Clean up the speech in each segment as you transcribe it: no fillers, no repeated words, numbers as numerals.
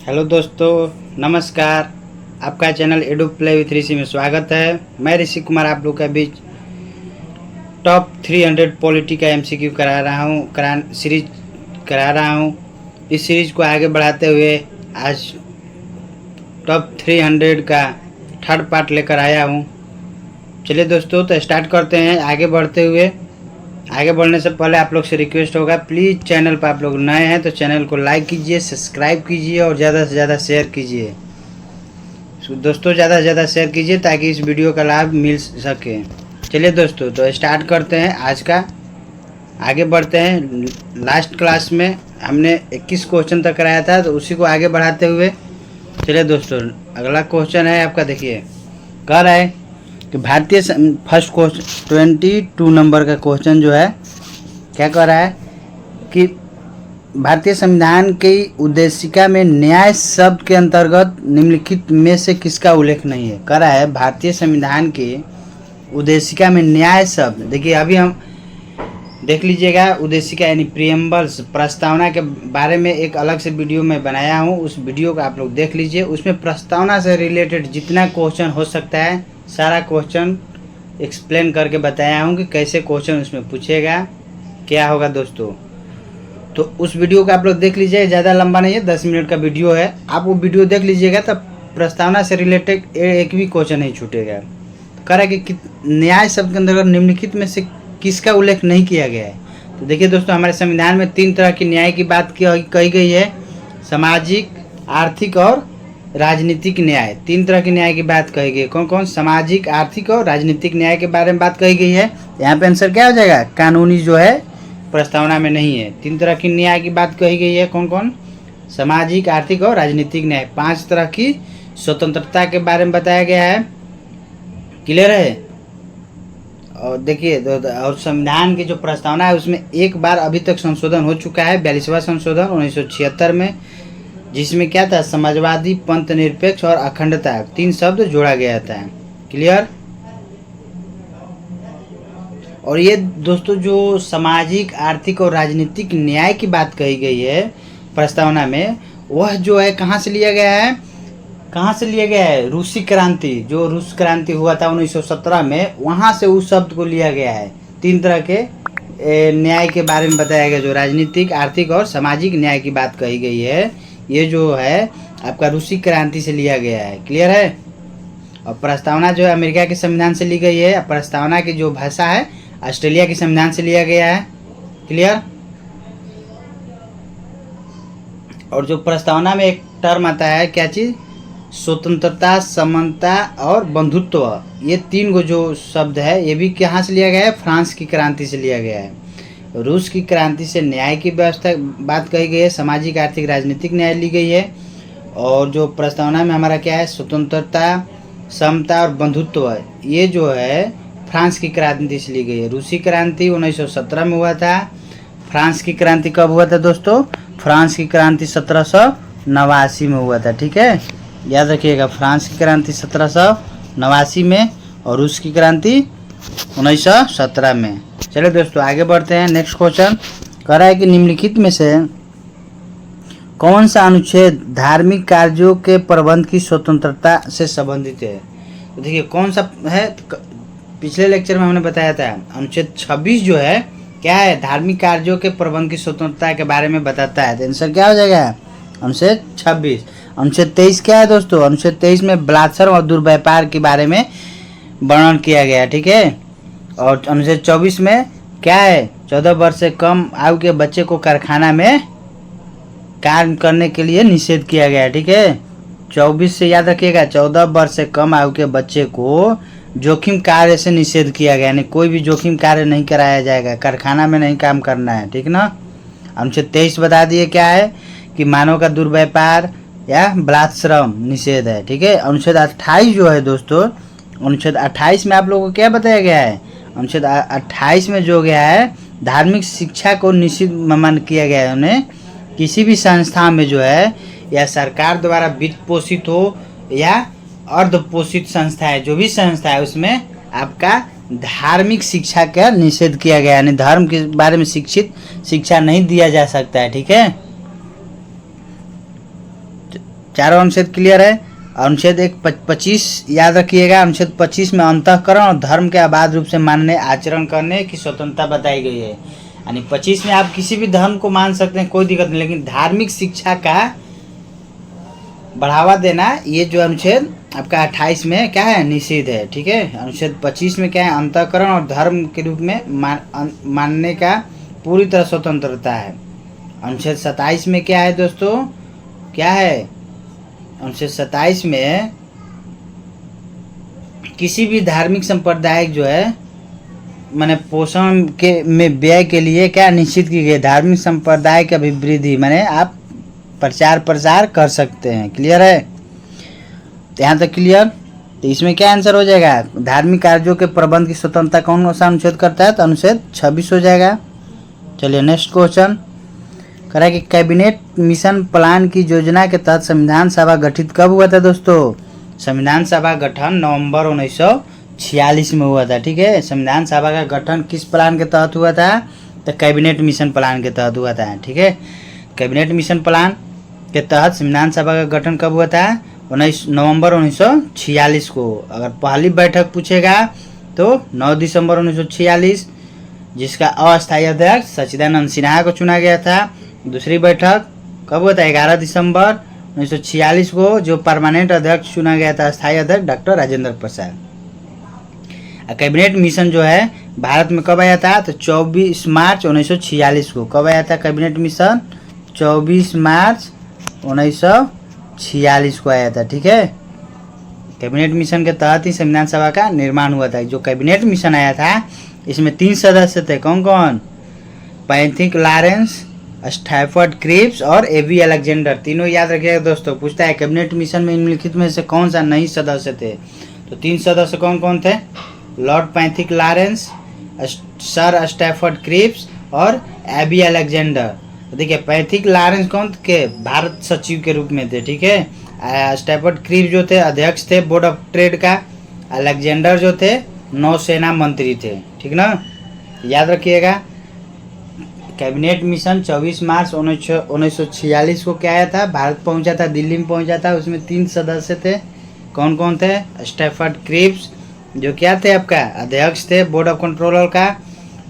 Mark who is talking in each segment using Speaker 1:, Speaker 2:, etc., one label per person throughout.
Speaker 1: Hello दोस्तों, नमस्कार। आपका चैनल एडू प्ले विथ ऋषि में स्वागत है। मैं ऋषि कुमार आप लोग के बीच टॉप 300 पॉलिटी का एमसीक्यू सीरीज करा रहा हूँ। इस सीरीज को आगे बढ़ाते हुए आज टॉप 300 का थर्ड पार्ट लेकर आया हूँ। चलिए दोस्तों, तो स्टार्ट करते हैं। आगे बढ़ने से पहले आप लोग से रिक्वेस्ट होगा, प्लीज़ चैनल पर आप लोग नए हैं तो चैनल को लाइक कीजिए, सब्सक्राइब कीजिए और ज़्यादा से ज़्यादा शेयर कीजिए। दोस्तों ज़्यादा से ज़्यादा शेयर कीजिए ताकि इस वीडियो का लाभ मिल सके। चलिए दोस्तों, तो स्टार्ट करते हैं आज का। आगे बढ़ते हैं। लास्ट क्लास में हमने 21 क्वेश्चन तक कराया था, तो उसी को आगे बढ़ाते हुए चलिए दोस्तों, अगला क्वेश्चन है आपका। देखिए, कह रहा है कि भारतीय फर्स्ट क्वेश्चन 22 नंबर का क्वेश्चन जो है, क्या कह रहा है कि भारतीय संविधान की उद्देशिका में न्याय शब्द के अंतर्गत निम्नलिखित में से किसका उल्लेख नहीं है। कह रहा है भारतीय संविधान की उद्देशिका में न्याय शब्द। देखिए, अभी हम देख लीजिएगा, उद्देशिका यानी प्रीएम्बल्स, प्रस्तावना के बारे में एक अलग से वीडियो मैं बनाया हूँ, उस वीडियो को आप लोग देख लीजिए। उसमें प्रस्तावना से रिलेटेड जितना क्वेश्चन हो सकता है सारा क्वेश्चन एक्सप्लेन करके बताया हूँ कि कैसे क्वेश्चन उसमें पूछेगा, क्या होगा दोस्तों। तो उस वीडियो को आप लोग देख लीजिए, ज़्यादा लंबा नहीं है, 10 मिनट का वीडियो है। आप वो वीडियो देख लीजिएगा, तब प्रस्तावना से रिलेटेड एक भी क्वेश्चन नहीं छूटेगा। कह रहा है कि न्याय शब्द के अंतर्गत निम्नलिखित में से किसका उल्लेख नहीं किया गया है। तो देखिए दोस्तों, हमारे संविधान में 3 तरह की न्याय की बात कही गई है। सामाजिक, आर्थिक और राजनीतिक न्याय। 3 तरह की न्याय की बात कही गई है। कौन कौन? सामाजिक, आर्थिक और राजनीतिक न्याय के बारे में बात कही गई है। यहाँ पे आंसर क्या हो जाएगा? कानूनी जो है प्रस्तावना में नहीं है। 3 तरह की न्याय की बात कही गई है। कौन कौन? सामाजिक, आर्थिक और राजनीतिक न्याय। 5 तरह की स्वतंत्रता के बारे में बताया गया है। क्लियर है? और देखिए, और संविधान की जो प्रस्तावना है उसमें एक बार अभी तक संशोधन हो चुका है, 42वां संशोधन 1976 में, जिसमें क्या था? समाजवादी, पंथ निरपेक्ष और अखंडता, 3 शब्द जोड़ा गया था। क्लियर? और ये दोस्तों, जो सामाजिक, आर्थिक और राजनीतिक न्याय की बात कही गई है प्रस्तावना में, वह जो है कहाँ से लिया गया है? कहाँ से लिया गया है? रूसी क्रांति, जो रूस क्रांति हुआ था 1917 में, वहाँ से उस शब्द को लिया गया है। 3 तरह के न्याय के बारे में बताया गया, जो राजनीतिक, आर्थिक और सामाजिक न्याय की बात कही गई है। ये जो है आपका रूसी क्रांति से लिया गया है। क्लियर है? और प्रस्तावना जो है अमेरिका के संविधान से ली गई है। प्रस्तावना की जो भाषा है ऑस्ट्रेलिया के संविधान से लिया गया है। क्लियर? और जो प्रस्तावना में एक टर्म आता है, क्या चीज़? स्वतंत्रता, समानता और बंधुत्व। ये 3 गो जो शब्द है, ये भी कहाँ से लिया गया है? फ्रांस की क्रांति से लिया गया है। रूस की क्रांति से न्याय की व्यवस्था बात कही गई है, सामाजिक, आर्थिक, राजनीतिक न्याय ली गई है। और जो प्रस्तावना में हमारा क्या है? स्वतंत्रता, समता और बंधुत्व, ये जो है फ्रांस की क्रांति से ली गई है। रूसी क्रांति 1917 में हुआ था। फ्रांस की क्रांति कब हुआ था दोस्तों? फ्रांस की क्रांति 1789 में हुआ था। ठीक है, याद रखिएगा, फ्रांस की क्रांति 1789 में और रूस की क्रांति 1917 में। चलिए दोस्तों, आगे बढ़ते हैं। नेक्स्ट क्वेश्चन कह रहा है कि निम्नलिखित में से कौन सा अनुच्छेद धार्मिक कार्यों के प्रबंध की स्वतंत्रता से संबंधित है। तो देखिए, कौन सा है? पिछले लेक्चर में हमने बताया था, अनुच्छेद 26 जो है क्या है? धार्मिक कार्यों के प्रबंध की स्वतंत्रता के बारे में बताता है। तो आंसर क्या हो जाएगा? अनुच्छेद 26। अनुच्छेद 23 क्या है दोस्तों? अनुच्छेद 23 में बलात्कार और दुर्व्यापार के बारे में वर्णन किया गया है। ठीक है। और अनुच्छेद 24 में क्या है? 14 वर्ष से कम आयु के बच्चे को कारखाना में काम करने के लिए निषेध किया गया है। ठीक है, 24 से याद रखिएगा, 14 वर्ष से कम आयु के बच्चे को जोखिम कार्य से निषेध किया गया, यानी कोई भी जोखिम कार्य नहीं कराया जाएगा, कारखाना में नहीं काम करना है। ठीक ना। अनुच्छेद 23 बता दिए क्या है कि मानव का दुर्व्यापार या बलात्श्रम निषेध है। ठीक है। अनुच्छेद 28 जो है दोस्तों, अनुच्छेद 28 में आप लोगों को क्या बताया गया है? अनुच्छेद 28 में जो गया है, धार्मिक शिक्षा को निषिद्ध मान किया गया है। उन्हें किसी भी संस्था में जो है, या सरकार द्वारा वित्त पोषित हो या अर्ध पोषित संस्था है, जो भी संस्था है, उसमें आपका धार्मिक शिक्षा का निषेध किया गया, यानी धर्म के बारे में शिक्षा नहीं दिया जा सकता है। ठीक है। चारों अनुच्छेद क्लियर है। अनुच्छेद 25 याद रखिएगा, अनुच्छेद 25 में अंतःकरण और धर्म के अबाध रूप से मानने आचरण करने की स्वतंत्रता बताई गई है। यानी 25 में आप किसी भी धर्म को मान सकते हैं, कोई दिक्कत नहीं, लेकिन धार्मिक शिक्षा का बढ़ावा देना ये जो अनुच्छेद आपका 28 में क्या है, निषेध है। ठीक है, अनुच्छेद 25 में क्या है, अंतःकरण और धर्म के रूप में मानने का पूरी तरह स्वतंत्रता है। अनुच्छेद 27 में क्या है दोस्तों, क्या है, अनुच्छेद 27 में किसी भी धार्मिक संप्रदाय जो है माने पोषण के में व्यय के लिए क्या निश्चित की गई, धार्मिक संप्रदाय की अभिवृद्धि माने आप प्रचार प्रसार कर सकते हैं। क्लियर है, तो यहाँ तक क्लियर। तो इसमें क्या आंसर हो जाएगा, धार्मिक कार्यों के प्रबंध की स्वतंत्रता कौन सा अनुच्छेद करता है, तो अनुच्छेद 26 हो जाएगा। चलिए नेक्स्ट क्वेश्चन करा कि कैबिनेट मिशन प्लान की योजना के तहत संविधान सभा गठित कब हुआ था दोस्तों। संविधान सभा गठन नवंबर 1946 में हुआ था। ठीक है, संविधान सभा का गठन किस प्लान के तहत हुआ था, तो कैबिनेट मिशन प्लान के तहत हुआ था। ठीक है, कैबिनेट मिशन प्लान के तहत संविधान सभा का गठन कब हुआ था, 19 नवंबर 1946 को। अगर पहली बैठक पूछेगा तो 9 दिसंबर 1946, जिसका अस्थायी अध्यक्ष सच्चिदानंद सिन्हा को चुना गया था। दूसरी बैठक कब हुआ था, 11 दिसंबर 1946 को, जो परमानेंट अध्यक्ष चुना गया था, अस्थायी अध्यक्ष doctor Rajendra Prasad. Cabinet mission जो है भारत में कब आया था, तो 24 मार्च 1946 को। कब आया था कैबिनेट मिशन, 24 मार्च 1946 को आया था। ठीक है, कैबिनेट मिशन के तहत ही संविधान सभा का निर्माण हुआ था। जो कैबिनेट मिशन आया था इसमें 3 सदस्य थे, कौन कौन, पैंथिक लॉरेंस, स्टैफर्ड क्रिप्स और एबी अलेक्जेंडर। तीनों याद रखिएगा दोस्तों, पूछता है कैबिनेट मिशन में निम्नलिखित में से कौन सा नहीं सदस्य थे। तो 3 सदस्य कौन कौन थे, lord Pethick Lawrence, sir Stafford Cripps और एबी अलेक्जेंडर। तो देखिए पैंथिक लॉरेंस कौन के, भारत सचिव के रूप में थे। ठीक है, स्टैफर्ड क्रिप्स जो थे अध्यक्ष थे बोर्ड ऑफ ट्रेड का, अलेक्जेंडर जो थे नौसेना मंत्री थे। ठीक ना, याद रखिएगा। कैबिनेट मिशन 24 मार्च 1946 को क्या आया था, भारत पहुंचा था, दिल्ली में पहुंचा था। उसमें 3 सदस्य थे, कौन कौन थे, स्टैफर्ड क्रिप्स जो क्या थे आपका अध्यक्ष थे बोर्ड ऑफ कंट्रोलर का,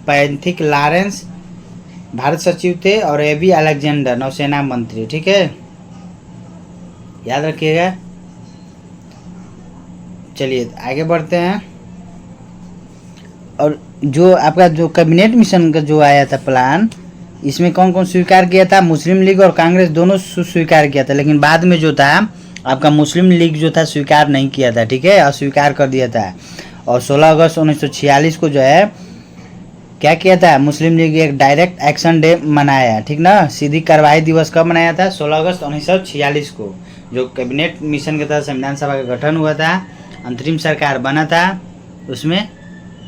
Speaker 1: पैंथिक लॉरेंस भारत सचिव थे और एबी अलेक्जेंडर नौसेना मंत्री। ठीक है, याद रखिएगा। चलिए आगे बढ़ते हैं। और जो आपका जो कैबिनेट मिशन का जो आया था प्लान, इसमें कौन कौन स्वीकार किया था, मुस्लिम लीग और कांग्रेस दोनों स्वीकार किया था, लेकिन बाद में जो था आपका मुस्लिम लीग जो था स्वीकार नहीं किया था। ठीक है, अस्वीकार कर दिया था। और 16 अगस्त 1946 को जो है क्या किया था, मुस्लिम लीग एक डायरेक्ट एक्शन डे मनाया। ठीक ना, सीधी कार्रवाई दिवस कब मनाया था, 16 अगस्त 1946 को। जो कैबिनेट मिशन के तहत संविधान सभा का गठन हुआ था, अंतरिम सरकार बना था, उसमें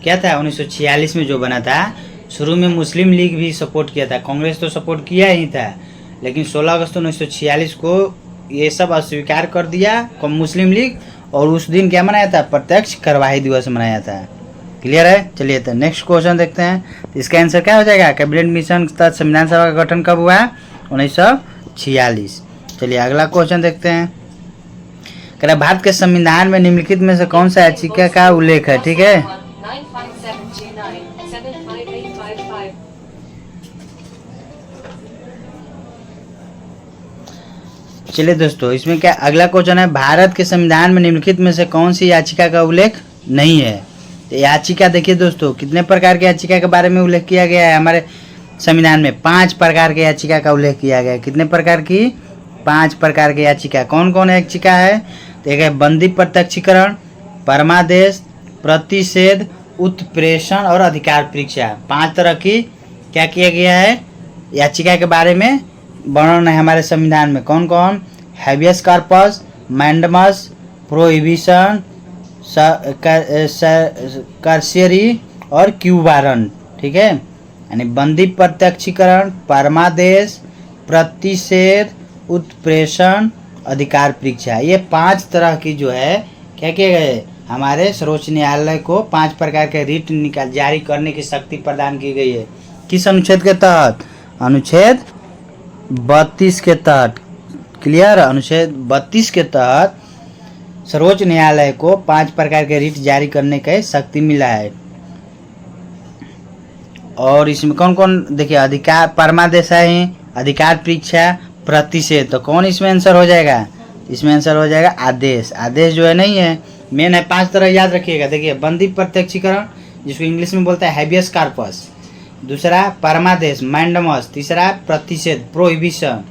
Speaker 1: क्या था 1946 में जो बना था, शुरू में मुस्लिम लीग भी सपोर्ट किया था, कांग्रेस तो सपोर्ट किया ही था, लेकिन 16 अगस्त 1946 को ये सब अस्वीकार कर दिया मुस्लिम लीग, और उस दिन क्या मनाया था, प्रत्यक्ष कार्रवाई दिवस मनाया था। क्लियर है। चलिए तो नेक्स्ट क्वेश्चन देखते हैं। तो इसका आंसर क्या हो जाएगा, कैबिनेट मिशन के तहत संविधान सभा का गठन कब हुआ, 1946। चलिए अगला क्वेश्चन देखते हैं। कह रहा भारत के संविधान में निम्नलिखित में से कौन सा याचिका का उल्लेख है। ठीक है, चलिए दोस्तों इसमें क्या अगला क्वेश्चन है, भारत के संविधान में निम्नलिखित में से कौन सी याचिका का उल्लेख नहीं है। तो याचिका देखिए दोस्तों, कितने प्रकार की याचिका के बारे में उल्लेख किया गया है हमारे संविधान में, 5 प्रकार की याचिका का उल्लेख किया गया है। कितने प्रकार की, 5 प्रकार की याचिका। कौन कौन याचिका है, तो एक है बंदी प्रत्यक्षीकरण, परमादेश, प्रतिषेध, उत्प्रेषण और अधिकार परीक्षा। 5 तरह की क्या किया गया है याचिका के बारे में वर्णन है हमारे संविधान में। कौन कौन, हैबियस कॉर्पस, मैंडमस, प्रोहिबिशन, कर्सियरी और क्यू वारंट। ठीक है, यानी बंदी प्रत्यक्षीकरण, परमादेश, प्रतिषेध, उत्प्रेषण, अधिकार परीक्षा, ये 5 तरह की जो है क्या किए गए, हमारे सर्वोच्च न्यायालय को 5 प्रकार के रिट जारी करने की शक्ति प्रदान की गई है। किस अनुच्छेद के तहत, अनुच्छेद 32 के तहत। क्लियर। अनुच्छेद 32 के तहत सर्वोच्च न्यायालय को 5 प्रकार के रिट जारी करने का शक्ति मिला है। और इसमें कौन कौन देखिए, अधिकार परमादेश है, अधिकार परीक्षा, प्रतिषेध। तो कौन इसमें आंसर हो जाएगा? इसमें आंसर हो जाएगा आदेश। आदेश जो है नहीं है, मेन है 5 तरह याद रखिएगा। देखिए, बंदी प्रत्यक्षीकरण जिसको इंग्लिश में बोलता है हैबियस कार्पस, दूसरा परमादेश मैंडमस, तीसरा प्रतिषेध प्रोहिबिशन,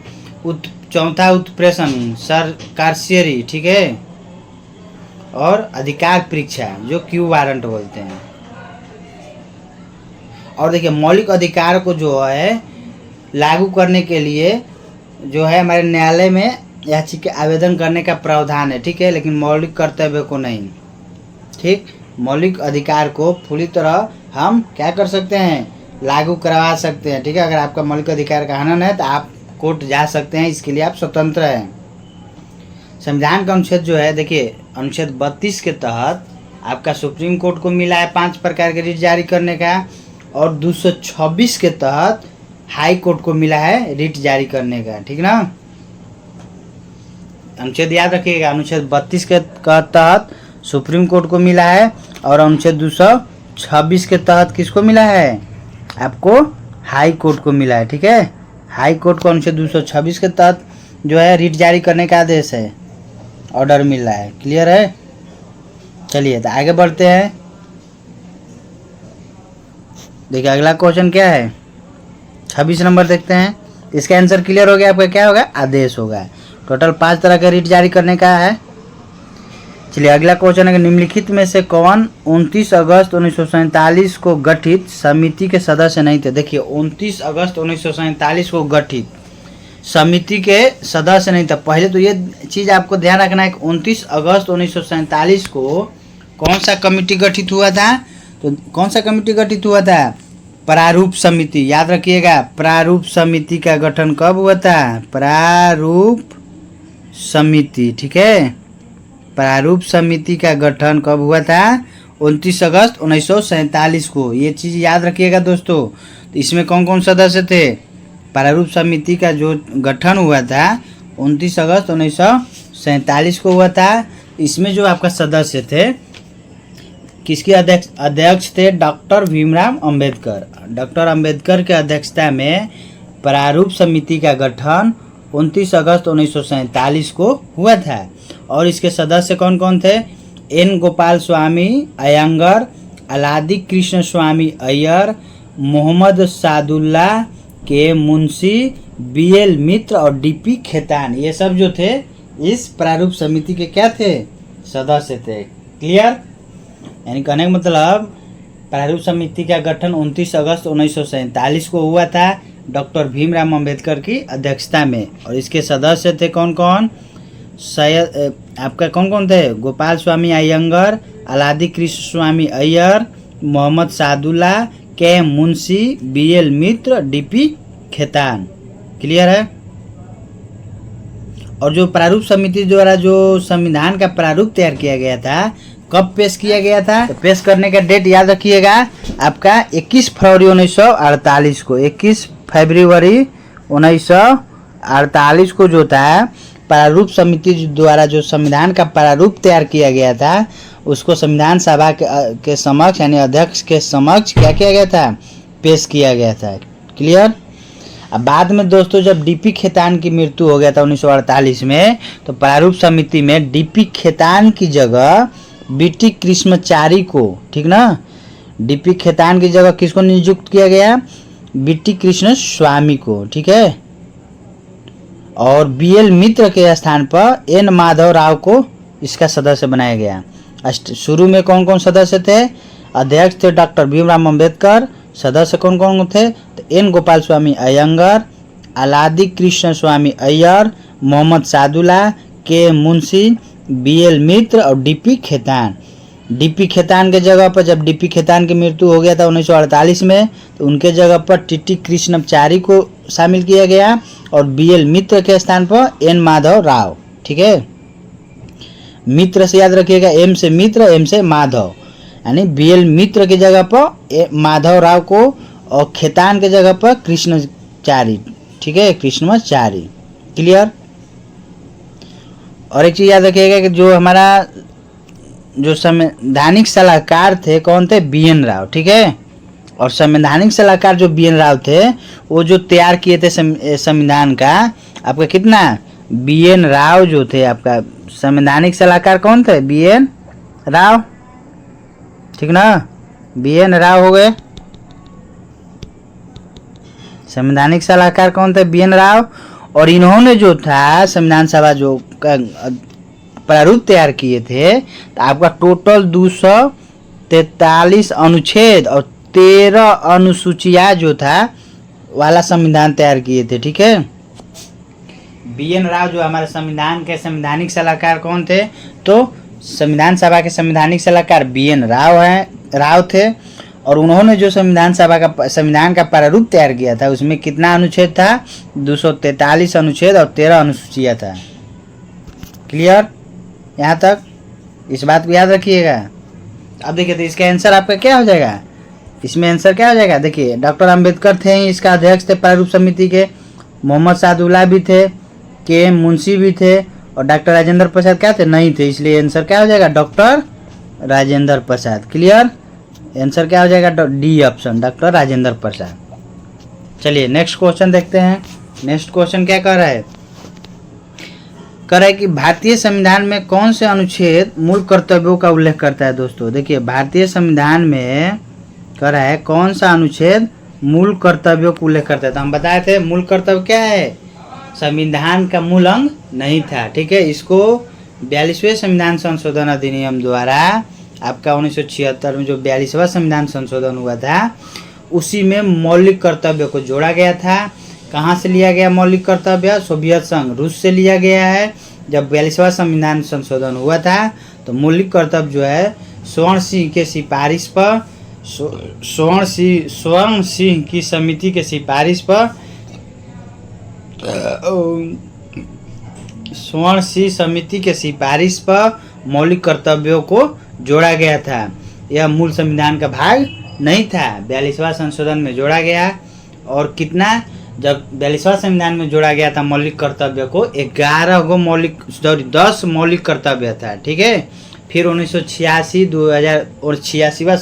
Speaker 1: चौथा उत्प्रेषण सरकारसियरी, ठीक है, और अधिकार परीक्षा जो क्यू वारंट बोलते हैं। और देखिए, मौलिक अधिकार को जो है लागू करने के लिए जो है हमारे न्यायालय में याचिका आवेदन करने का प्रावधान है, ठीक है, लेकिन मौलिक कर्तव्य को नहीं। ठीक, मौलिक अधिकार को पूरी तरह हम क्या कर सकते हैं? लागू करवा सकते हैं, ठीक है। अगर आपका मौलिक अधिकार का हनन है तो आप कोर्ट जा सकते हैं, इसके लिए आप स्वतंत्र हैं। संविधान का अनुच्छेद जो है, देखिए अनुच्छेद 32 के तहत आपका सुप्रीम कोर्ट को मिला है 5 प्रकार के रिट जारी करने का, और 226 के तहत हाई कोर्ट को मिला है रिट जारी करने का, ठीक ना। अनुच्छेद याद रखिएगा, अनुच्छेद 32 के तहत सुप्रीम कोर्ट को मिला है, और अनुच्छेद 226 के तहत किसको मिला है? आपको हाई कोर्ट को मिला है, ठीक है। हाई कोर्ट को अनुच्छेद 226 के तहत जो है रिट जारी करने का आदेश है, ऑर्डर मिल रहा है। क्लियर है? चलिए तो आगे बढ़ते हैं। देखिए अगला क्वेश्चन क्या है, 26 नंबर देखते हैं। इसका आंसर क्लियर हो गया आपका, क्या होगा? आदेश होगा। टोटल 5 तरह का रिट जारी करने का है। चलिए अगला क्वेश्चन है, निम्नलिखित में से कौन 29 अगस्त 1947 को गठित समिति के सदस्य नहीं थे? देखिए 29 अगस्त 1947 को गठित समिति के सदस्य नहीं था। पहले तो ये चीज़ आपको ध्यान रखना है कि 29 अगस्त 1947 को कौन सा कमिटी गठित हुआ था? तो कौन सा कमिटी गठित हुआ था? प्रारूप समिति। याद रखिएगा, प्रारूप समिति का गठन कब हुआ था? प्रारूप समिति, ठीक है। प्रारूप समिति का गठन कब हुआ था? 29 अगस्त 1947 को। ये चीज़ याद रखिएगा दोस्तों। तो इसमें कौन कौन सदस्य थे? प्रारूप समिति का जो गठन हुआ था 29 अगस्त 1947 को हुआ था। इसमें जो आपका सदस्य थे, किसके अध्यक्ष थे? डॉक्टर भीमराव अंबेडकर। डॉक्टर अंबेडकर के अध्यक्षता में प्रारूप समिति का गठन 29 अगस्त 1947 को हुआ था। और इसके सदस्य कौन कौन थे? एन गोपाल स्वामी अयंगर, अलादी कृष्ण स्वामी अय्यर, मोहम्मद सादुल्ला, के मुंशी, बीएल मित्र और डीपी खेतान। ये सब जो थे इस प्रारूप समिति के क्या थे? सदस्य थे। क्लियर? यानी कहने का मतलब प्रारूप समिति का गठन 29 अगस्त 1947 को हुआ था डॉक्टर भीमराव अंबेडकर की अध्यक्षता में। और इसके सदस्य थे कौन कौन? आपका कौन कौन थे? गोपाल स्वामी अयंगर, अलादी कृष्ण स्वामी अय्यर, मोहम्मद सादुल्ला, के मुंशी, बीएल मित्र, डीपी खेतान। क्लियर है? और जो प्रारूप समिति द्वारा जो संविधान का प्रारूप तैयार किया गया था, कब पेश किया गया था? तो पेश करने का डेट याद रखिएगा आपका 21 फरवरी 1948 को। 21 फरवरी 1948 को जो था प्रारूप समिति द्वारा जो संविधान का प्रारूप तैयार किया गया था, उसको संविधान सभा के समक्ष यानी अध्यक्ष के समक्ष क्या किया गया था? पेश किया गया था। क्लियर? अब बाद में दोस्तों जब डीपी खेतान की मृत्यु हो गया था 1948 में, तो प्रारूप समिति में डीपी खेतान की जगह बीटी कृष्णचारी को, ठीक ना, डीपी खेतान की जगह किसको नियुक्त किया गया? बीटी कृष्ण स्वामी को, ठीक है। और बीएल मित्र के स्थान पर एन माधव राव को इसका सदस्य बनाया गया। शुरू में कौन कौन सदस्य थे? अध्यक्ष थे डॉक्टर भीमराव अंबेडकर। सदस्य कौन कौन थे? तो एन गोपाल स्वामी अयंगर, अलादी कृष्ण स्वामी अय्यर, मोहम्मद सादुल्ला, के मुंशी, बीएल मित्र और डीपी खेतान। डीपी खेतान के जगह पर जब डीपी खेतान की मृत्यु हो गया था 1948 में, तो उनके जगह पर टीटी कृष्णचारी को शामिल किया गया और बीएल मित्र के स्थान पर एन माधव राव, ठीक है। मित्र से याद रखिएगा, एम से मित्र, एम से माधव, यानी बीएल मित्र की जगह पर माधव राव को और खेतान के जगह पर कृष्णचारी, ठीक है, कृष्णचारी। क्लियर? और एक चीज याद रखिएगा कि जो हमारा जो संवैधानिक सलाहकार थे कौन थे, BN राव, ठीक है। और संवैधानिक सलाहकार जो BN राव थे वो जो तैयार किए थे संविधान का, आपका कितना, BN राव जो थे आपका संवैधानिक सलाहकार कौन थे, BN राव, ठीक ना, BN राव हो गए। संवैधानिक सलाहकार कौन थे, BN राव। और इन्होंने जो था संविधान सभा जो प्रारूप तैयार किए थे, तो आपका टोटल 243 अनुच्छेद और 13 अनुसूचियां जो था वाला संविधान तैयार किए थे, ठीक है। BN राव जो हमारे संविधान के संवैधानिक सलाहकार कौन थे, तो संविधान सभा के संवैधानिक सलाहकार BN राव थे। और उन्होंने जो संविधान का प्रारूप तैयार किया था उसमें कितना अनुच्छेद था, 243 अनुच्छेद और 13 अनुसूचियां था। क्लियर यहाँ तक, इस बात को याद रखिएगा। अब देखिए तो इसका आंसर आपका क्या हो जाएगा, इसमें आंसर क्या हो जाएगा, देखिए डॉक्टर अंबेडकर थे इसका अध्यक्ष थे प्रारूप समिति के, मोहम्मद सादुल्लाह भी थे, KM मुंशी भी थे, और डॉक्टर राजेंद्र प्रसाद क्या थे, नहीं थे, इसलिए आंसर क्या हो जाएगा, doctor Rajendra Prasad. Clear, answer क्या हो जाएगा, D option, doctor Rajendra Prasad. चलिए नेक्स्ट क्वेश्चन देखते हैं। नेक्स्ट क्वेश्चन क्या कह रहा है, कह रहा है कि भारतीय संविधान में कौन से अनुच्छेद मूल कर्तव्यों का उल्लेख करता है। दोस्तों देखिए भारतीय संविधान में कह रहा है कौन सा अनुच्छेद मूल कर्तव्यों का उल्लेख करता है। तो हम बताए थे मूल कर्तव्य क्या है, संविधान का मूल अंग नहीं था, ठीक है। इसको 42वें संविधान संशोधन अधिनियम द्वारा आपका 1976 में जो 42वां संविधान संशोधन हुआ था उसी में मौलिक कर्तव्य को जोड़ा गया था। कहाँ से लिया गया मौलिक कर्तव्य, सोवियत संघ रूस से लिया गया है। जब 42वां संविधान संशोधन हुआ था तो मौलिक कर्तव्य जो है स्वर्ण सिंह के सिफारिश पर, स्वर्ण सिंह की समिति के सिफारिश पर, स्वर्ण सिंह समिति के सिफारिश पर मौलिक कर्तव्यों को जोड़ा गया था। यह मूल संविधान का भाग नहीं था, 42वां संशोधन में जोड़ा गया। और कितना, जब 42वां संविधान में जोड़ा गया था मौलिक कर्तव्य को 10 मौलिक कर्तव्य था, ठीक है। फिर 1986 2000 और 86वां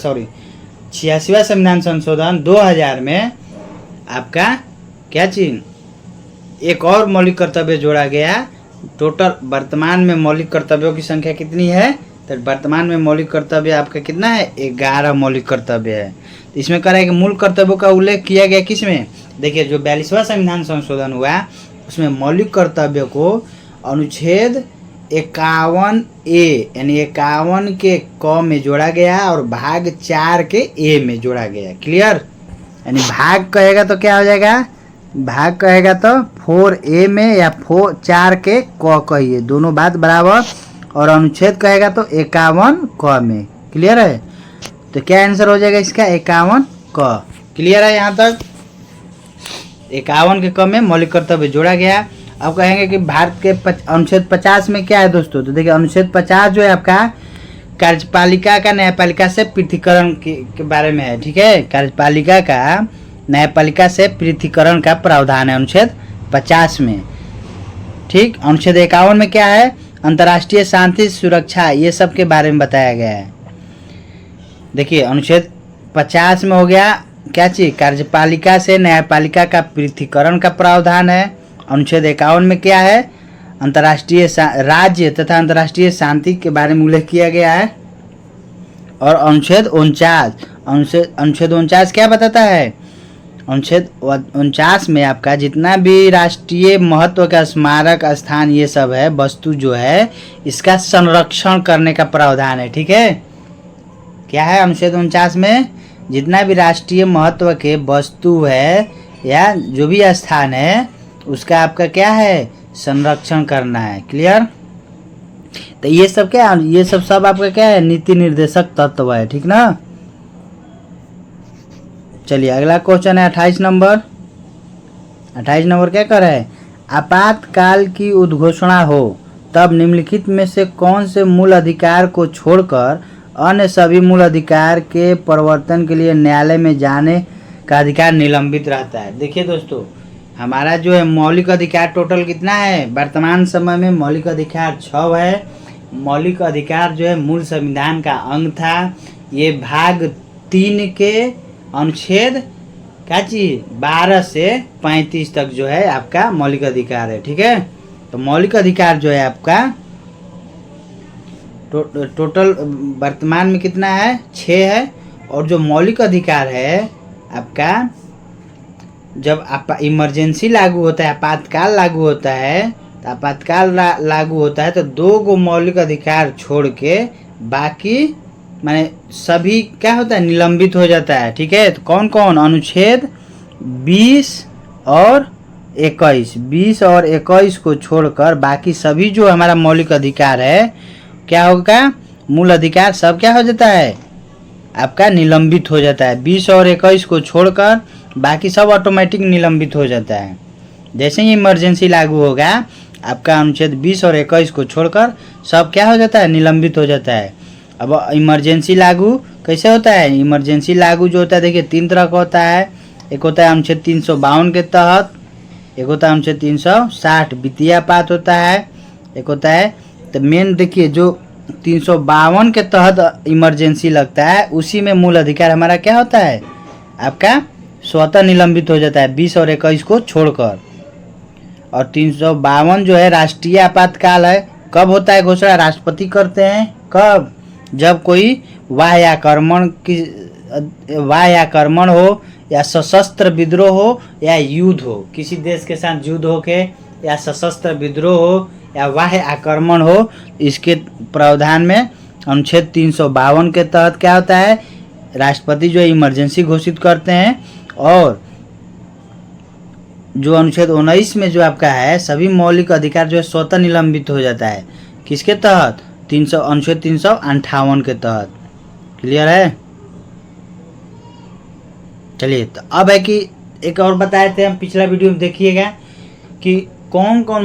Speaker 1: संविधान संशोधन 2000 में आपका क्या चीज, एक और मौलिक कर्तव्य जोड़ा गया। टोटल वर्तमान में मौलिक कर्तव्यों की संख्या कितनी है, तो वर्तमान में मौलिक कर्तव्य आपका कितना है, 11 मौलिक कर्तव्य है। तो इसमें कह रहा है कि मूल कर्तव्यों का उल्लेख किया गया किसमें, देखिए जो 42वां संविधान संशोधन हुआ उसमें मौलिक कर्तव्य को अनुच्छेद 51A यानी 51 के क में जोड़ा गया और भाग 4 के A में जोड़ा गया। क्लियर, यानी भाग कहेगा तो क्या हो जाएगा, भाग कहेगा तो 4A में या 4 के क कहिए, दोनों बात बराबर। और अनुच्छेद कहेगा तो 51 क में। क्लियर है, तो क्या आंसर हो जाएगा इसका, 51 क। क्लियर है यहाँ तक, 51 के क में मौलिक कर्तव्य जोड़ा गया। अब कहेंगे कि भारत के अनुच्छेद 50 में क्या है दोस्तों, तो देखिए अनुच्छेद 50 जो है आपका कार्यपालिका का न्यायपालिका से पृथकीकरण के बारे में है, ठीक है। कार्यपालिका का न्यायपालिका से पृथकीकरण का प्रावधान है अनुच्छेद 50 में, ठीक। अनुच्छेद 51 में क्या है, अंतर्राष्ट्रीय शांति सुरक्षा ये सब के बारे में बताया गया है। देखिए अनुच्छेद 50 में हो गया क्या चीज, कार्यपालिका से न्यायपालिका का पृथकीकरण का प्रावधान है। अनुच्छेद 51 में क्या है, अंतर्राष्ट्रीय राज्य तथा अंतर्राष्ट्रीय शांति के बारे में उल्लेख किया गया है। और अनुच्छेद 49 क्या बताता है, अनुच्छेद 49 में आपका जितना भी राष्ट्रीय महत्व का स्मारक स्थान ये सब है वस्तु जो है इसका संरक्षण करने का प्रावधान है, ठीक है। क्या है अनुच्छेद 49 में, जितना भी राष्ट्रीय महत्व के वस्तु है या जो भी स्थान है उसका आपका क्या है, संरक्षण करना है। क्लियर, तो ये सब क्या, ये सब आपका क्या है, नीति निर्देशक तत्व है, ठीक ना। चलिए अगला क्वेश्चन है 28 नंबर। 28 नंबर क्या कर रहा है, आपातकाल की उद्घोषणा हो तब निम्नलिखित में से कौन से मूल अधिकार को छोड़कर अन्य सभी मूल अधिकार के परिवर्तन के लिए न्यायालय में जाने का अधिकार निलंबित रहता है। देखिए दोस्तों, हमारा जो है मौलिक अधिकार टोटल कितना है? वर्तमान समय में मौलिक अधिकार 6 है। मौलिक अधिकार जो है मूल संविधान का अंग था। ये भाग 3 के अनुच्छेद क्या चीज 12 से 35 तक जो है आपका मौलिक अधिकार है। ठीक है, तो मौलिक अधिकार जो है आपका टोटल वर्तमान में कितना है? 6 है। और जो मौलिक अधिकार है आपका, जब इमरजेंसी लागू होता है, आपातकाल लागू होता है, तो आपातकाल लागू होता है तो 2 गो मौलिक अधिकार छोड़ के बाकी माने सभी क्या होता है? निलंबित हो जाता है। ठीक है, तो कौन कौन? अनुच्छेद 20 और 21, 20 और 21 को छोड़कर बाकी सभी जो हमारा मौलिक अधिकार है क्या होगा? मूल अधिकार सब क्या हो जाता है? आपका निलंबित हो जाता है। 20 और 21 को छोड़कर बाकी सब ऑटोमेटिक निलंबित हो जाता है। जैसे ही इमरजेंसी लागू होगा आपका अनुच्छेद 20 और 21 को छोड़कर सब क्या हो जाता है? निलंबित हो जाता है। अब इमरजेंसी लागू कैसे होता है? इमरजेंसी लागू जो होता है देखिए 3 तरह का होता है। एक होता है अनुच्छेद 352 के तहत, एक होता है अनुच्छेद 360 वित्तीय आपात होता है, एक होता है तो मेन देखिए जो 352 के तहत इमरजेंसी लगता है उसी में मूल अधिकार हमारा क्या होता है? आपका स्वतः निलंबित हो जाता है 20 और 21 को छोड़कर। और 352 जो है राष्ट्रीय आपातकाल है। कब होता है घोषणा? राष्ट्रपति करते हैं। कब? जब कोई वाह्य आक्रमण हो या सशस्त्र विद्रोह हो या युद्ध हो, किसी देश के साथ युद्ध हो के या सशस्त्र विद्रोह हो या वाह्य आक्रमण हो, इसके प्रावधान में अनुच्छेद 352 के तहत क्या होता है? राष्ट्रपति जो इमरजेंसी घोषित करते हैं। और जो अनुच्छेद 19 में जो आपका है सभी मौलिक अधिकार जो है स्वतः निलंबित हो जाता है। किसके तहत? अनुच्छेद 358 के तहत। क्लियर है? चलिए, तो अब है कि एक और बताए थे हम पिछला वीडियो में, देखिएगा कि कौन कौन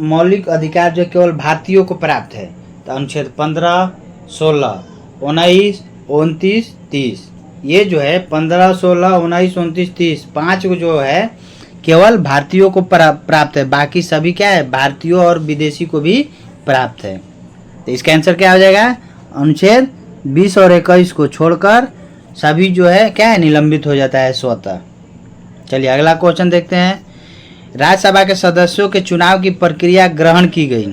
Speaker 1: मौलिक अधिकार जो केवल भारतीयों को प्राप्त है। तो अनुच्छेद 15, 16, 19, 29, 30, ये जो है 15, 16, 19, 29, 30 5 को जो है केवल भारतीयों को प्राप्त है। बाकी सभी क्या है? भारतीयों और विदेशी को भी प्राप्त है। तो इसका आंसर क्या हो जाएगा? अनुच्छेद 20 और 21 को छोड़कर सभी जो है क्या है? निलंबित हो जाता है स्वतः। चलिए अगला क्वेश्चन देखते हैं। राज्यसभा के सदस्यों के चुनाव की प्रक्रिया ग्रहण की गई।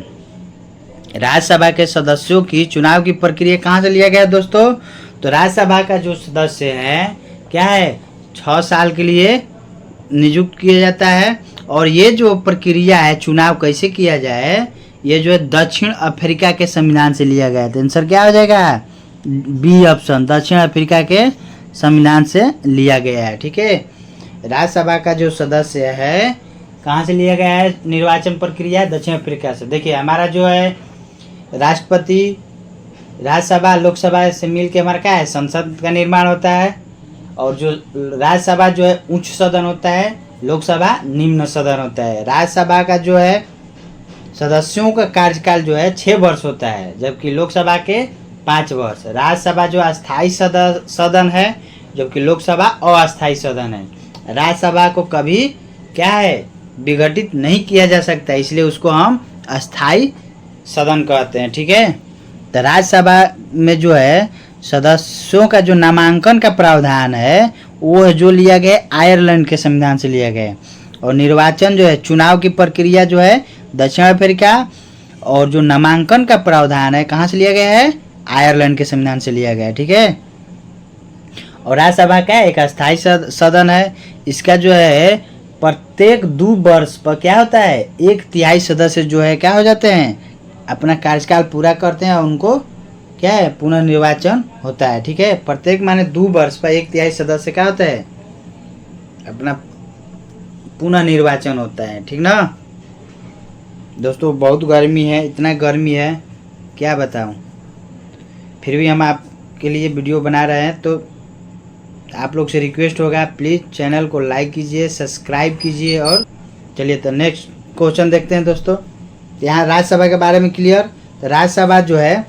Speaker 1: राज्यसभा के सदस्यों की चुनाव की प्रक्रिया कहाँ से लिया गया दोस्तों? तो राज्यसभा का जो सदस्य है क्या है? 6 साल के लिए नियुक्त किया जाता है। और ये जो प्रक्रिया है चुनाव कैसे किया जाए, ये जो है दक्षिण अफ्रीका के संविधान से लिया गया है। तो आंसर क्या हो जाएगा? बी ऑप्शन, दक्षिण अफ्रीका के संविधान से लिया गया है। ठीक है, राज्यसभा का जो सदस्य है कहाँ से लिया गया है? निर्वाचन प्रक्रिया दक्षिण अफ्रीका से। देखिए हमारा जो है राष्ट्रपति, राज्यसभा लोकसभा से मिल के हमारा क्या है? संसद का निर्माण होता है। और जो राज्यसभा जो है उच्च सदन होता है, लोकसभा निम्न सदन होता है। राज्यसभा का जो है सदस्यों का कार्यकाल जो है 6 वर्ष होता है, जबकि लोकसभा के 5 वर्ष। राज्यसभा जो अस्थायी सदन है, जबकि लोकसभा अस्थायी सदन है। राज्यसभा को कभी क्या है? विघटित नहीं किया जा सकता, इसलिए उसको हम अस्थायी सदन कहते हैं। ठीक है, तो राज्यसभा में जो है सदस्यों का जो नामांकन का प्रावधान है वो है जो लिया गया आयरलैंड के संविधान से लिया गया। और निर्वाचन जो है चुनाव की प्रक्रिया जो है दक्षिण अफ्रीका। और जो नामांकन का प्रावधान है कहाँ से लिया गया है? आयरलैंड के संविधान से लिया गया है। ठीक है, और राज्यसभा का एक अस्थायी सदन है। इसका जो है प्रत्येक 2 वर्ष पर क्या होता है? 1/3 सदस्य जो है क्या हो जाते हैं? अपना कार्यकाल पूरा करते हैं और उनको क्या है? पुनर्निर्वाचन होता है। ठीक है, प्रत्येक माने 2 वर्ष पर 1/3 सदस्य क्या होता है? अपना पुनर्निर्वाचन होता है। ठीक ना दोस्तों? बहुत गर्मी है, इतना गर्मी है क्या बताऊं, फिर भी हम आपके लिए वीडियो बना रहे हैं। तो आप लोग से रिक्वेस्ट होगा प्लीज़ चैनल को लाइक कीजिए, सब्सक्राइब कीजिए। और चलिए तो नेक्स्ट क्वेश्चन देखते हैं दोस्तों। यहाँ राज्यसभा के बारे में क्लियर। तो राज्यसभा जो है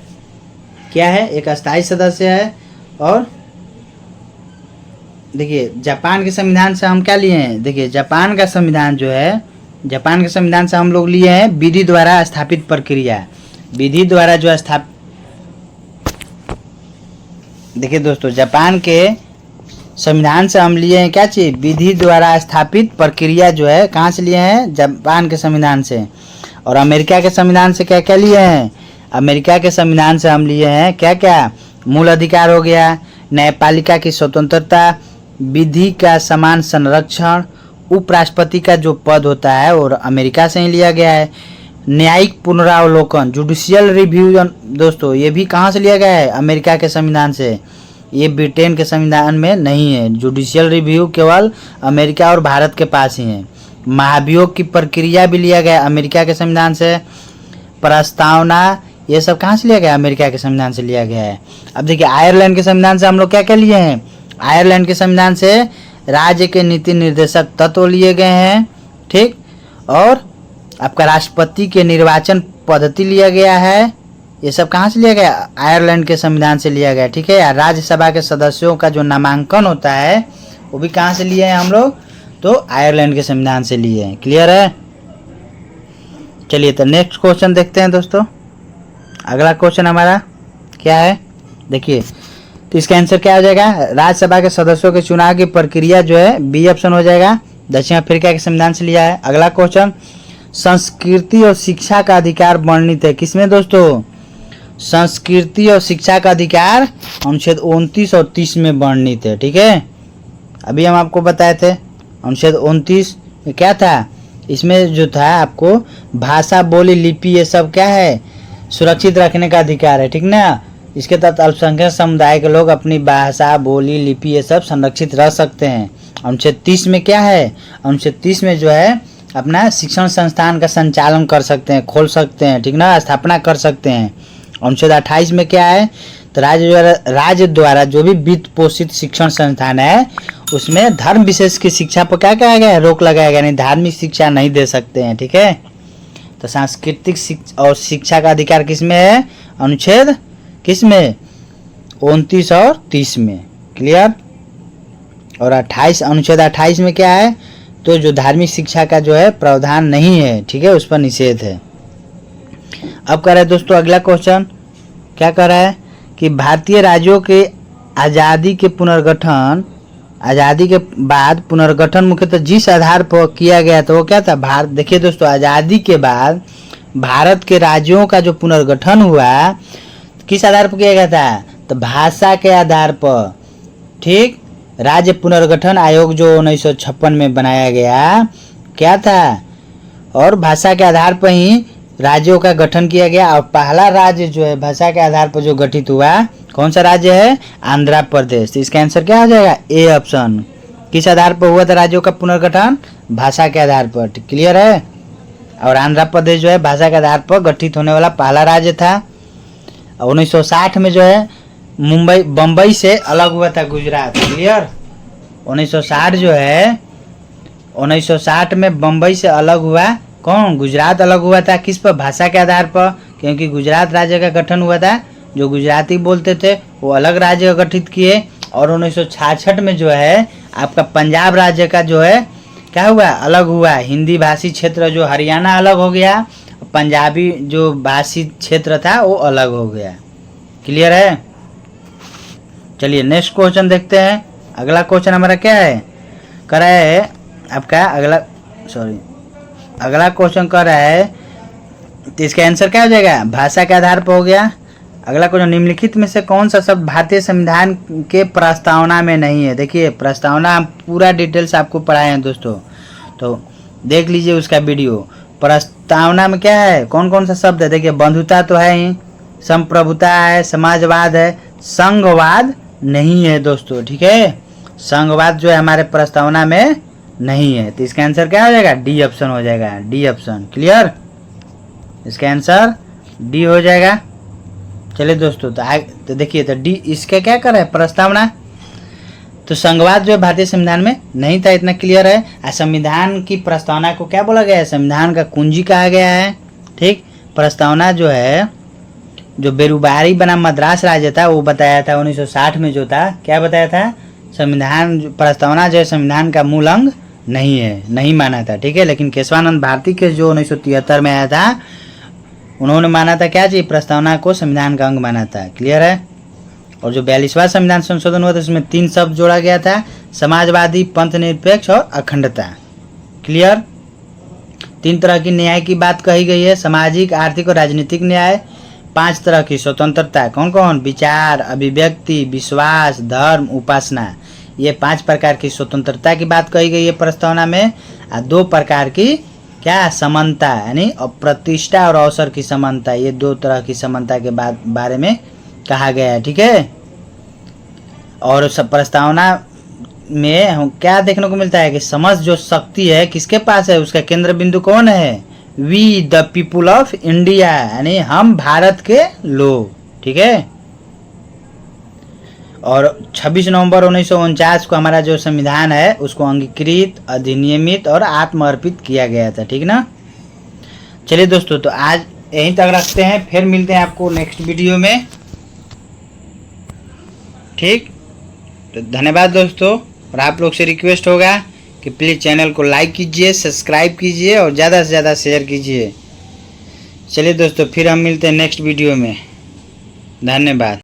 Speaker 1: क्या है? एक अस्थायी सदस्य है और देखिए जापान के संविधान से हम क्या लिए हैं, देखिए जापान का संविधान जो है, जापान के संविधान से हम लोग लिए हैं विधि द्वारा स्थापित प्रक्रिया, विधि द्वारा जो स्थापित। देखिए दोस्तों जापान के संविधान से हम लिए हैं क्या चीज़, विधि द्वारा स्थापित प्रक्रिया जो है कहाँ से लिए हैं, जापान के संविधान से। और अमेरिका के संविधान से क्या क्या लिए हैं, अमेरिका के संविधान से हम लिए हैं क्या क्या, मूल अधिकार हो गया, न्यायपालिका की स्वतंत्रता, विधि का समान संरक्षण, उपराष्ट्रपति का जो पद होता है और अमेरिका से ही लिया गया है, न्यायिक पुनरावलोकन जुडिशियल रिव्यू दोस्तों ये भी कहाँ से लिया गया है, अमेरिका के संविधान से, ये ब्रिटेन के संविधान में नहीं है। जुडिशियल रिव्यू केवल अमेरिका और भारत के पास ही है। महाभियोग की प्रक्रिया भी लिया गया अमेरिका के संविधान से, प्रस्तावना ये सब कहाँ से लिया गया, अमेरिका के संविधान से लिया गया है। अब देखिए आयरलैंड के संविधान से हम लोग क्या क्या लिए हैं, आयरलैंड के संविधान से राज्य के नीति निर्देशक तत्व लिए गए हैं, ठीक, और आपका राष्ट्रपति के निर्वाचन पद्धति लिया गया है, ये सब कहाँ से लिया गया, आयरलैंड के संविधान से लिया गया, ठीक है। राज्यसभा के सदस्यों का जो नामांकन होता है वो भी कहाँ से लिए हैं हम लोग, तो आयरलैंड के संविधान से लिए हैं। क्लियर है। चलिए तो नेक्स्ट क्वेश्चन देखते हैं दोस्तों। अगला क्वेश्चन हमारा क्या है, देखिए तो इसका आंसर क्या हो जाएगा, राज्यसभा के सदस्यों के चुनाव की प्रक्रिया जो है बी ऑप्शन हो जाएगा, दक्षिण अफ्रीका के संविधान से लिया है। अगला क्वेश्चन, संस्कृति और शिक्षा का अधिकार वर्णित है किसमें दोस्तों, संस्कृति और शिक्षा का अधिकार अनुच्छेद 29 और 30 में वर्णित है, ठीक है। अभी हम आपको बताए थे अनुच्छेद 29 में क्या था, इसमें जो था आपको भाषा बोली लिपि ये सब क्या है सुरक्षित रखने का अधिकार है, ठीक ना। इसके तहत अल्पसंख्यक समुदाय के लोग अपनी भाषा बोली लिपि ये सब संरक्षित रह सकते हैं। अनुच्छेद 30 में क्या है, अनुच्छेद 30 में जो है अपना शिक्षण संस्थान का संचालन कर सकते हैं, खोल सकते हैं, ठीक ना, स्थापना कर सकते हैं। अनुच्छेद 28 में क्या है, तो राज्य द्वारा जो भी वित्त पोषित शिक्षण संस्थान है उसमें धर्म विशेष की शिक्षा पर क्या कहा गया है, रोक लगाया गया, नहीं धार्मिक शिक्षा नहीं दे सकते हैं, ठीक है। तो सांस्कृतिक और शिक्षा का अधिकार किसमें है, अनुच्छेद किसमें 29 और 30 में। क्लियर। और 28 अनुच्छेद 28 में क्या है, तो जो धार्मिक शिक्षा का जो है प्रावधान नहीं है, ठीक है, उस पर निषेध है। अब कर रहा है दोस्तों अगला क्वेश्चन, क्या कर रहा है कि भारतीय राज्यों के आज़ादी के पुनर्गठन, आज़ादी के बाद पुनर्गठन मुख्यतः जिस आधार पर किया गया था वो क्या था, भारत। देखिए दोस्तों आज़ादी के बाद भारत के राज्यों का जो पुनर्गठन हुआ किस आधार पर किया गया था, तो भाषा के आधार पर, ठीक। राज्य पुनर्गठन आयोग जो 1956 में बनाया गया क्या था, और भाषा के आधार पर ही राज्यों का गठन किया गया। और पहला राज्य जो है भाषा के आधार पर जो गठित हुआ कौन सा राज्य है, आंध्र प्रदेश। तो इसका आंसर क्या हो जाएगा, ए ऑप्शन। किस आधार पर हुआ था राज्यों का पुनर्गठन, भाषा के आधार पर। क्लियर है। और आंध्र प्रदेश जो है भाषा के आधार पर गठित होने वाला पहला राज्य था। 1960 में जो है बम्बई से अलग हुआ था गुजरात। क्लियर। 1960 जो है 1960 में बम्बई से अलग हुआ कौन, गुजरात अलग हुआ था। किस पर, भाषा के आधार पर, क्योंकि गुजरात राज्य का गठन हुआ था, जो गुजराती बोलते थे वो अलग राज्य गठित किए। और 1966 में जो है आपका पंजाब राज्य का जो है क्या हुआ, अलग हुआ। हिंदी भाषी क्षेत्र जो हरियाणा अलग हो गया, पंजाबी जो भाषी क्षेत्र था वो अलग हो गया। क्लियर है। चलिए नेक्स्ट क्वेश्चन देखते हैं। अगला क्वेश्चन हमारा क्या है, कर रहा है आपका अगला क्वेश्चन कर रहा है, तो इसका आंसर क्या हो जाएगा, भाषा के आधार पर हो गया। अगला क्वेश्चन, निम्नलिखित में से कौन सा शब्द भारतीय संविधान के प्रस्तावना में नहीं है। देखिए प्रस्तावना हम पूरा डिटेल्स आपको पढ़ाए हैं दोस्तों, तो देख लीजिए उसका वीडियो। प्रस्तावना में क्या है, कौन कौन सा शब्द है, देखिए बंधुता तो है ही, संप्रभुता है, समाजवाद है, संघवाद नहीं है दोस्तों। ठीक है, संघवाद जो है हमारे प्रस्तावना में नहीं है। तो इसका आंसर क्या हो जाएगा, डी ऑप्शन हो जाएगा, डी ऑप्शन। क्लियर, इसका आंसर डी हो जाएगा। चलिए दोस्तों तो देखिए, तो डी इसका क्या कर रहा है, प्रस्तावना। तो संघवाद जो है भारतीय संविधान में नहीं था, इतना क्लियर है। संविधान की प्रस्तावना को क्या बोला गया है, संविधान का कुंजी कहा गया है। ठीक, प्रस्तावना जो है, जो बेरुबारी बना मद्रास राज्य था वो बताया था 1960 में, जो था क्या बताया था, संविधान प्रस्तावना जो है संविधान का मूल अंग नहीं है, नहीं माना था, ठीक है। लेकिन केशवानंद भारती के जो 1973 में आया था, उन्होंने माना था क्या जी, प्रस्तावना को संविधान का अंग माना था। क्लियर है। और जो 42वां संविधान संशोधन हुआ था उसमें 3 शब्द जोड़ा गया था, समाजवादी, पंथ निरपेक्ष और अखंडता। क्लियर। 3 तरह की न्याय की बात कही गई है, सामाजिक, आर्थिक और राजनीतिक न्याय। 5 तरह की स्वतंत्रता, कौन कौन, विचार, अभिव्यक्ति, विश्वास, धर्म, उपासना। ये 5 प्रकार की स्वतंत्रता की बात कही गई है प्रस्तावना में। 2 प्रकार की क्या, समानता, यानी प्रतिष्ठा और अवसर की समानता। ये 2 तरह की समानता के बारे में कहा गया है, ठीक है। और प्रस्तावना में हम क्या देखने को मिलता है कि समस्त जो शक्ति है किसके पास है, उसका केंद्र बिंदु कौन है, we the people of India, यानी हम भारत के लोग, ठीक है। और 26 नवंबर 1949 को हमारा जो संविधान है उसको अंगीकृत, अधिनियमित और आत्मर्पित किया गया था, ठीक ना। चलिए दोस्तों, तो आज यहीं तक रखते हैं, फिर मिलते हैं आपको नेक्स्ट वीडियो में, ठीक। तो धन्यवाद दोस्तों। और आप लोग से रिक्वेस्ट होगा कि प्लीज़ चैनल को लाइक कीजिए, सब्सक्राइब कीजिए और ज़्यादा से ज़्यादा शेयर कीजिए। चलिए दोस्तों, फिर हम मिलते हैं नेक्स्ट वीडियो में। धन्यवाद।